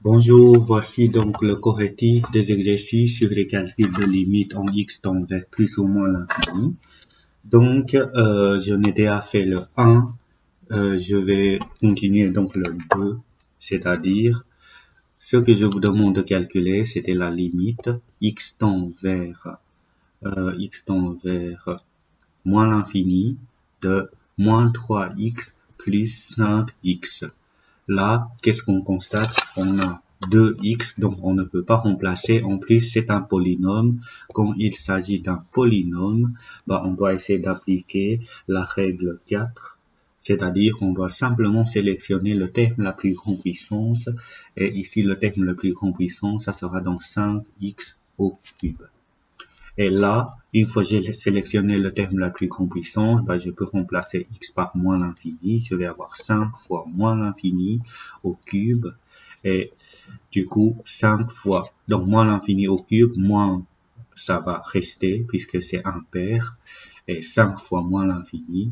Bonjour, voici donc le correctif des exercices sur les calculs de limite en x tend vers plus ou moins l'infini. Donc, je n'ai déjà fait le 1, je vais continuer donc le 2, c'est-à-dire, ce que je vous demande de calculer, c'était la limite x tend vers moins l'infini de moins 3x plus 5x. Là, qu'est-ce qu'on constate? On a 2x, donc on ne peut pas remplacer. En plus, c'est un polynôme. Quand il s'agit d'un polynôme, on doit essayer d'appliquer la règle 4. C'est-à-dire, on doit simplement sélectionner le terme la plus grande puissance. Et ici, le terme le plus grand puissance, ça sera donc 5x au cube. Et là, une fois que j'ai sélectionné le terme la plus grande puissance, je peux remplacer x par moins l'infini. Je vais avoir 5 fois moins l'infini au cube. Et du coup, 5 fois, donc moins l'infini au cube, moins ça va rester puisque c'est impair. Et 5 fois moins l'infini,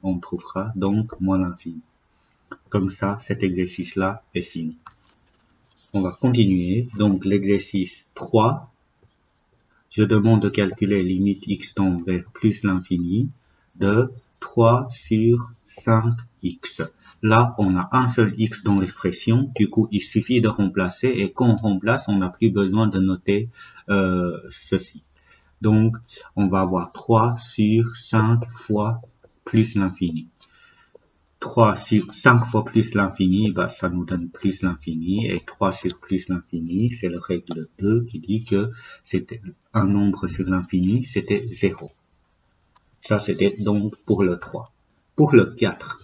on trouvera donc moins l'infini. Comme ça, cet exercice-là est fini. On va continuer. Donc l'exercice 3. Je demande de calculer limite x tend vers plus l'infini de 3 sur 5x. Là, on a un seul x dans l'expression, du coup, il suffit de remplacer et quand on remplace, on n'a plus besoin de noter ceci. Donc, on va avoir 3 sur 5 fois plus l'infini. 3 sur 5 fois plus l'infini, ça nous donne plus l'infini. Et 3 sur plus l'infini, c'est la règle 2 qui dit que c'était un nombre sur l'infini, c'était 0. Ça, c'était donc pour le 3. Pour le 4,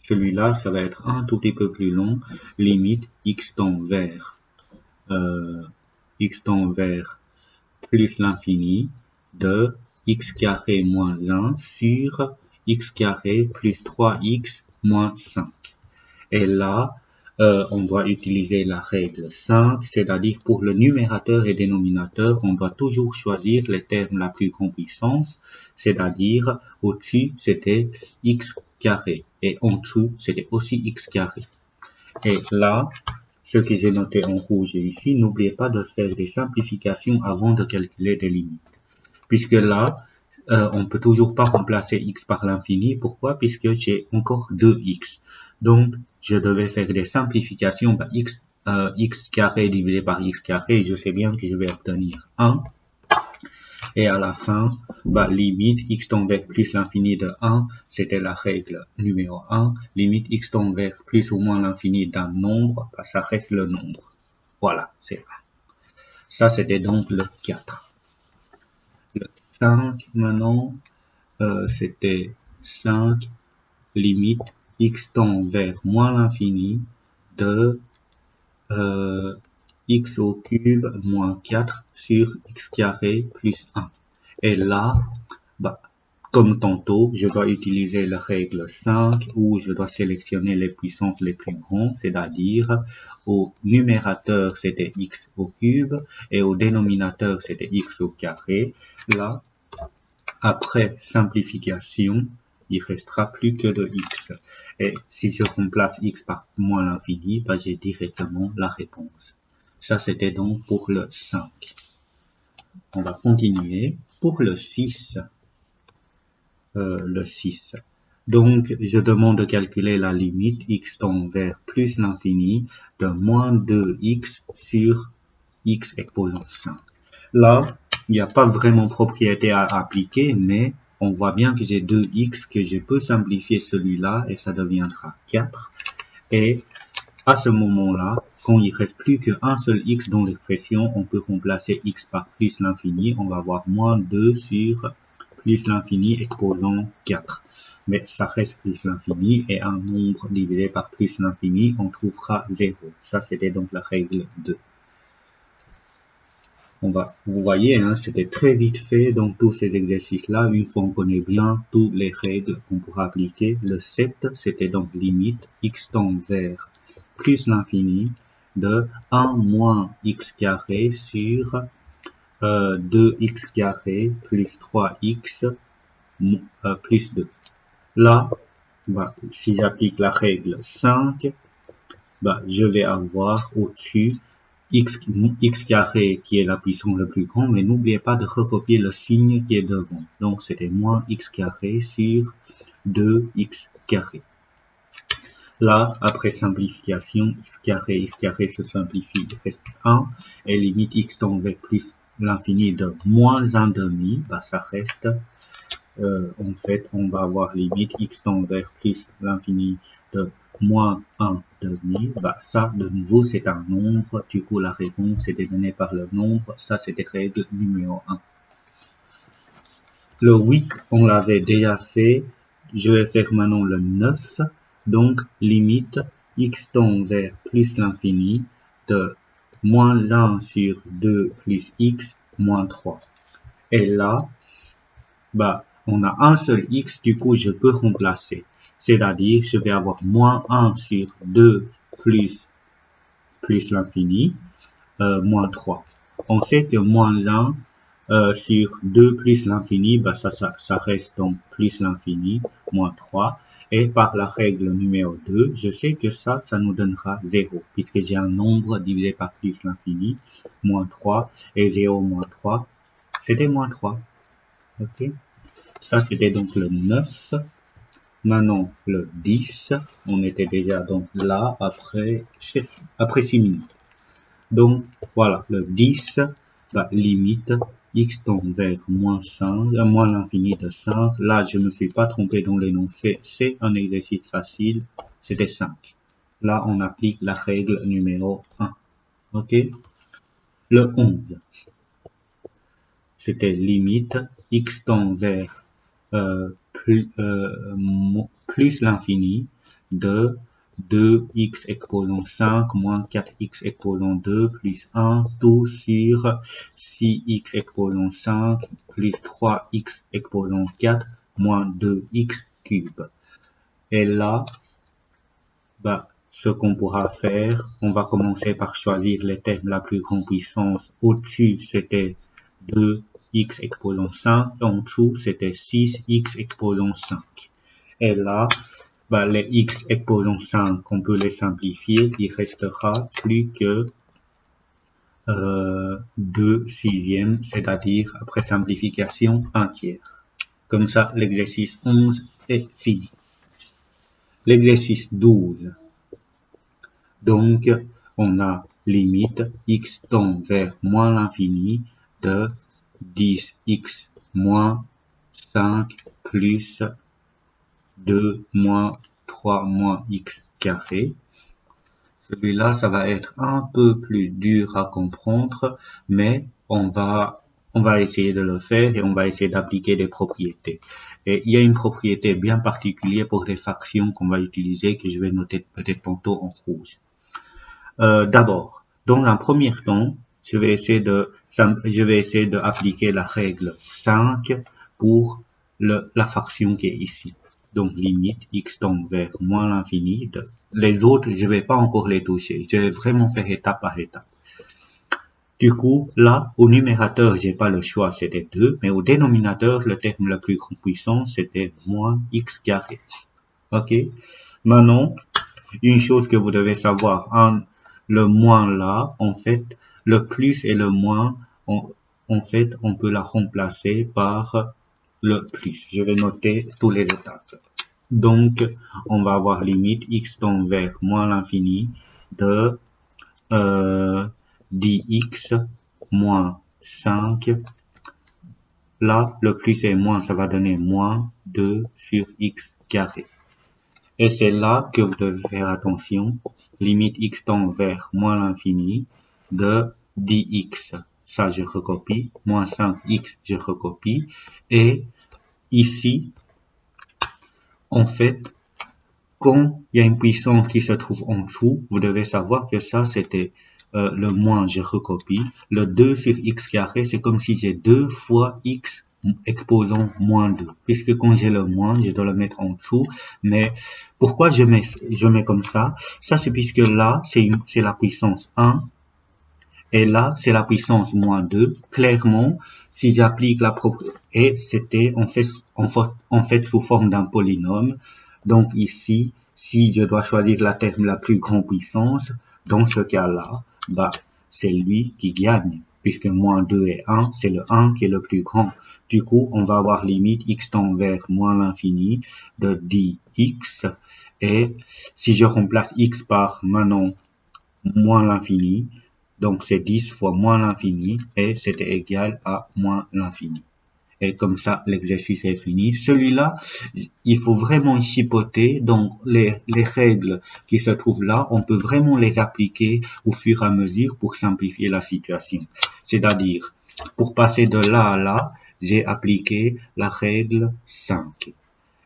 celui-là, ça va être un tout petit peu plus long. Limite x tend vers plus l'infini de x carré moins 1 sur x carré plus 3x moins 5. Et là, on doit utiliser la règle 5, c'est-à-dire pour le numérateur et dénominateur, on doit toujours choisir les termes la plus grande puissance, c'est-à-dire au-dessus, c'était x carré, et en dessous, c'était aussi x carré. Et là, ce que j'ai noté en rouge ici, n'oubliez pas de faire des simplifications avant de calculer des limites. Puisque là, on peut toujours pas remplacer x par l'infini. Pourquoi? Puisque j'ai encore 2x. Donc, je devais faire des simplifications. X carré divisé par x carré, je sais bien que je vais obtenir 1. Et à la fin, limite x tend vers plus l'infini de 1, c'était la règle numéro 1. Limite x tend vers plus ou moins l'infini d'un nombre, ça reste le nombre. Voilà, c'est 1. Ça, c'était donc le 4. Le 5, maintenant, c'était 5, limite x tend vers moins l'infini de x au cube moins 4 sur x carré plus 1. Et là, comme tantôt, je dois utiliser la règle 5 où je dois sélectionner les puissances les plus grandes, c'est-à-dire au numérateur c'était x au cube et au dénominateur c'était x au carré. Là, après simplification, il restera plus que de x. Et si je remplace x par moins l'infini, j'ai directement la réponse. Ça, c'était donc pour le 5. On va continuer. Pour le 6, donc, je demande de calculer la limite x tend vers plus l'infini de moins 2x sur x exposant 5. Là, il n'y a pas vraiment propriété à appliquer, mais on voit bien que j'ai 2x, que je peux simplifier celui-là et ça deviendra 4. Et à ce moment-là, quand il reste plus qu'un seul x dans l'expression, on peut remplacer x par plus l'infini. On va avoir moins 2 sur plus l'infini exposant 4. Mais ça reste plus l'infini et un nombre divisé par plus l'infini, on trouvera 0. Ça, c'était donc la règle 2. Vous voyez, c'était très vite fait dans tous ces exercices-là. Une fois on connaît bien toutes les règles qu'on pourra appliquer. Le 7, c'était donc limite x tend vers plus l'infini de 1 moins x carré sur 2x carré plus 3x plus 2. Là, si j'applique la règle 5, je vais avoir au-dessus x carré qui est la puissance le plus grand, mais n'oubliez pas de recopier le signe qui est devant. Donc c'était moins x carré sur 2x carré. Là, après simplification, x carré se simplifie, il reste 1, et limite x tend vers plus l'infini de moins 1/2, ça reste, en fait, on va avoir limite x tend vers plus l'infini de moins 1/2, ça, de nouveau, c'est un nombre, du coup, la réponse était donnée par le nombre, ça, c'était règle numéro 1. Le 8, on l'avait déjà fait, je vais faire maintenant le 9, donc, limite, x tend vers plus l'infini de moins 1 sur 2 plus x moins 3. Et là, on a un seul x, du coup, je peux remplacer. C'est-à-dire, je vais avoir moins 1 sur 2 plus l'infini, moins 3. On sait que moins 1 sur 2 plus l'infini, ça reste donc plus l'infini, moins 3. Et par la règle numéro 2, je sais que ça nous donnera 0, puisque j'ai un nombre divisé par plus l'infini, moins 3, et 0 moins 3, c'était moins 3. Ok? Ça, c'était donc le 9. Maintenant, le 10, on était déjà donc là, après 6 minutes. Donc, voilà, le 10, limite, x tend vers moins l'infini de 5. Là, je ne me suis pas trompé dans l'énoncé, c'est un exercice facile, c'était 5. Là, on applique la règle numéro 1. Ok? Le 11, c'était limite, x tend vers plus l'infini de 2x exposant 5 moins 4x exposant 2 plus 1 tout sur 6x exposant 5 plus 3x exposant 4 moins 2x cube. Et là, ce qu'on pourra faire, on va commencer par choisir les termes la plus grande puissance. Au-dessus, c'était 2x exposant 5, et en dessous, c'était 6x exposant 5. Et là, les x exposant 5, on peut les simplifier, il restera plus que 2 sixièmes, c'est-à-dire, après simplification, 1 tiers. Comme ça, l'exercice 11 est fini. L'exercice 12. Donc, on a limite x tend vers moins l'infini de 10x moins 5 plus 2 moins 3 moins x carré. Celui-là, ça va être un peu plus dur à comprendre, mais on va essayer de le faire et on va essayer d'appliquer des propriétés. Et il y a une propriété bien particulière pour les fractions qu'on va utiliser, que je vais noter peut-être tantôt en rouge. D'abord, dans un premier temps, je vais essayer d'appliquer la règle 5 pour la fraction qui est ici. Donc, limite, x tend vers moins l'infini. Les autres, je vais pas encore les toucher. Je vais vraiment faire étape par étape. Du coup, là, au numérateur, j'ai pas le choix, c'était 2. Mais au dénominateur, le terme le plus grand puissant, c'était moins x carré. Ok? Maintenant, une chose que vous devez savoir, le moins là, en fait, le plus et le moins, en fait, on peut la remplacer par le plus. Je vais noter tous les étapes. Donc, on va avoir limite x tend vers moins l'infini de 10x moins 5. Là, le plus et moins, ça va donner moins 2 sur x carré. Et c'est là que vous devez faire attention. Limite x tend vers moins l'infini de 10x. Ça, je recopie. Moins 5x, je recopie. Et ici, en fait, quand il y a une puissance qui se trouve en dessous, vous devez savoir que ça, c'était le moins, je recopie. Le 2 sur x carré, c'est comme si j'ai 2 fois x exposant moins 2. Puisque quand j'ai le moins, je dois le mettre en dessous. Mais pourquoi je mets comme ça? Ça, c'est puisque là, c'est la puissance 1. Et là, c'est la puissance moins 2. Clairement, si j'applique la propriété, c'était en fait sous forme d'un polynôme. Donc ici, si je dois choisir la terme la plus grande puissance, dans ce cas-là, bah, c'est lui qui gagne, puisque moins 2 et 1, c'est le 1 qui est le plus grand. Du coup, on va avoir limite x tend vers moins l'infini de 10x, et si je remplace x par maintenant moins l'infini, donc c'est 10 fois moins l'infini, et c'était égal à moins l'infini. Et comme ça, l'exercice est fini. Celui-là, il faut vraiment chipoter. Donc, les règles qui se trouvent là, on peut vraiment les appliquer au fur et à mesure pour simplifier la situation. C'est-à-dire, pour passer de là à là, j'ai appliqué la règle 5.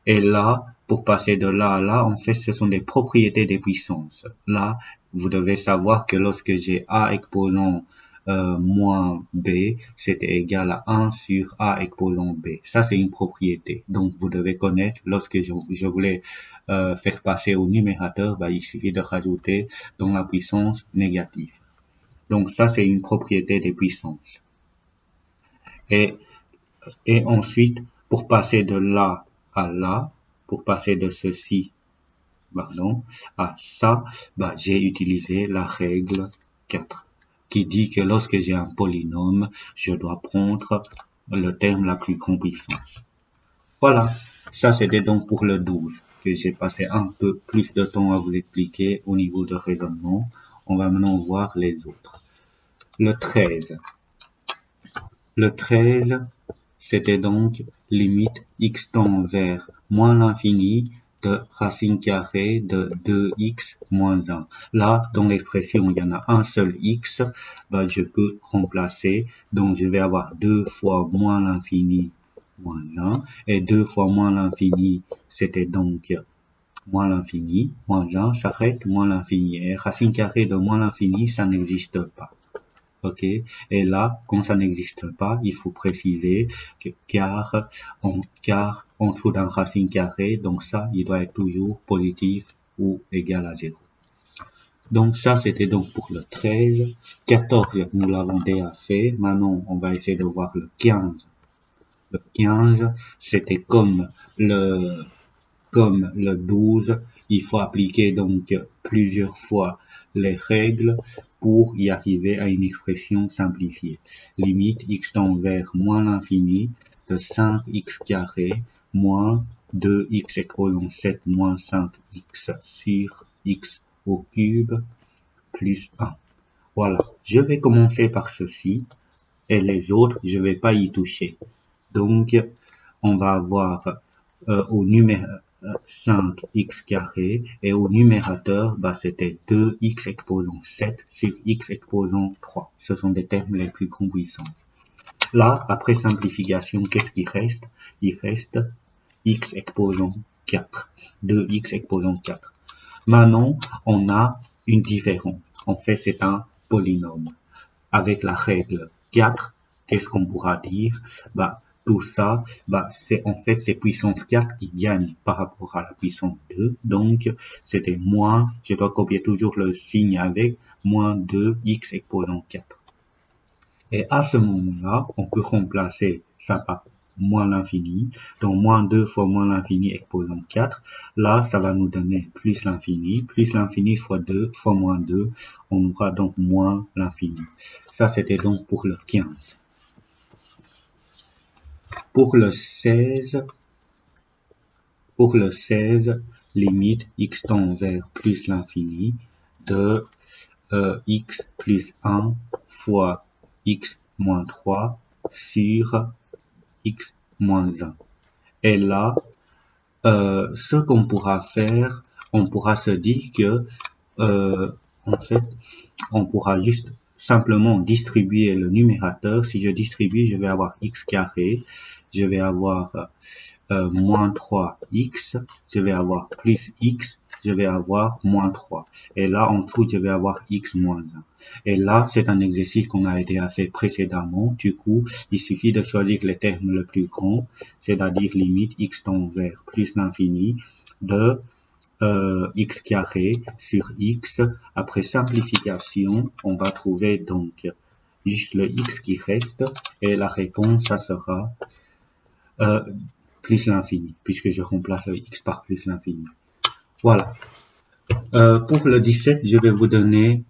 Et là, pour passer de là à là, en fait, ce sont des propriétés des puissances. Là, vous devez savoir que lorsque j'ai A exposant moins B, c'était égal à 1 sur A exposant B. Ça, c'est une propriété. Donc, vous devez connaître, lorsque je voulais faire passer au numérateur, bah, il suffit de rajouter dans la puissance négative. Donc, ça, c'est une propriété des puissances. Et ensuite, pour passer de là à là, pour passer de ceci, pardon, à ça, bah, j'ai utilisé la règle 4, qui dit que lorsque j'ai un polynôme, je dois prendre le terme la plus grande puissance. Voilà, ça c'était donc pour le 12, que j'ai passé un peu plus de temps à vous expliquer au niveau de raisonnement. On va maintenant voir les autres. Le 13. Le 13, c'était donc limite x tend vers moins l'infini de racine carrée de 2x moins 1. Là, dans l'expression, il y en a un seul x, bah, je peux remplacer. Donc, je vais avoir 2 fois moins l'infini moins 1. Et 2 fois moins l'infini, c'était donc moins l'infini, moins 1, s'arrête, moins l'infini. Et racine carrée de moins l'infini, ça n'existe pas. Ok, et là, quand ça n'existe pas, il faut préciser que car en dessous d'un racine carrée, donc ça, il doit être toujours positif ou égal à 0. Donc ça, c'était donc pour le 13. 14, nous l'avons déjà fait. Maintenant, on va essayer de voir le 15. Le 15, c'était comme le 12, il faut appliquer donc plusieurs fois les règles pour y arriver à une expression simplifiée. Limite x tend vers moins l'infini de 5x carré moins 2x exposant 7 moins 5x sur x au cube plus 1. Voilà, je vais commencer par ceci et les autres, je vais pas y toucher. Donc, on va avoir au numéro 5x carré et au numérateur, bah, c'était 2x exposant 7 sur x exposant 3. Ce sont des termes les plus grands puissants. Là, après simplification, qu'est-ce qui reste? Il reste x exposant 4. 2x exposant 4. Maintenant, on a une différence. En fait, c'est un polynôme. Avec la règle 4, qu'est-ce qu'on pourra dire? Bah, tout ça, bah, c'est en fait c'est puissance 4 qui gagne par rapport à la puissance 2. Donc, c'était moins, je dois copier toujours le signe avec moins 2x exposant 4. Et à ce moment-là, on peut remplacer ça par moins l'infini. Donc, moins 2 fois moins l'infini exposant 4. Là, ça va nous donner plus l'infini fois 2 fois moins 2. On aura donc moins l'infini. Ça, c'était donc pour le 15. Pour le 16, limite x tend vers plus l'infini de x plus 1 fois x moins 3 sur x moins 1. Et là, ce qu'on pourra faire, on pourra se dire que, en fait, on pourra juste simplement distribuer le numérateur. Si je distribue, je vais avoir x carré, je vais avoir moins 3x, je vais avoir plus x, je vais avoir moins 3. Et là, en dessous, je vais avoir x moins 1. Et là, c'est un exercice qu'on a déjà fait précédemment. Du coup, il suffit de choisir les termes le plus grand, c'est-à-dire limite x tend vers plus l'infini de x carré sur x. Après simplification, on va trouver donc juste le x qui reste et la réponse, ça sera plus l'infini, puisque je remplace le x par plus l'infini. Voilà. Pour le 17, je vais vous donner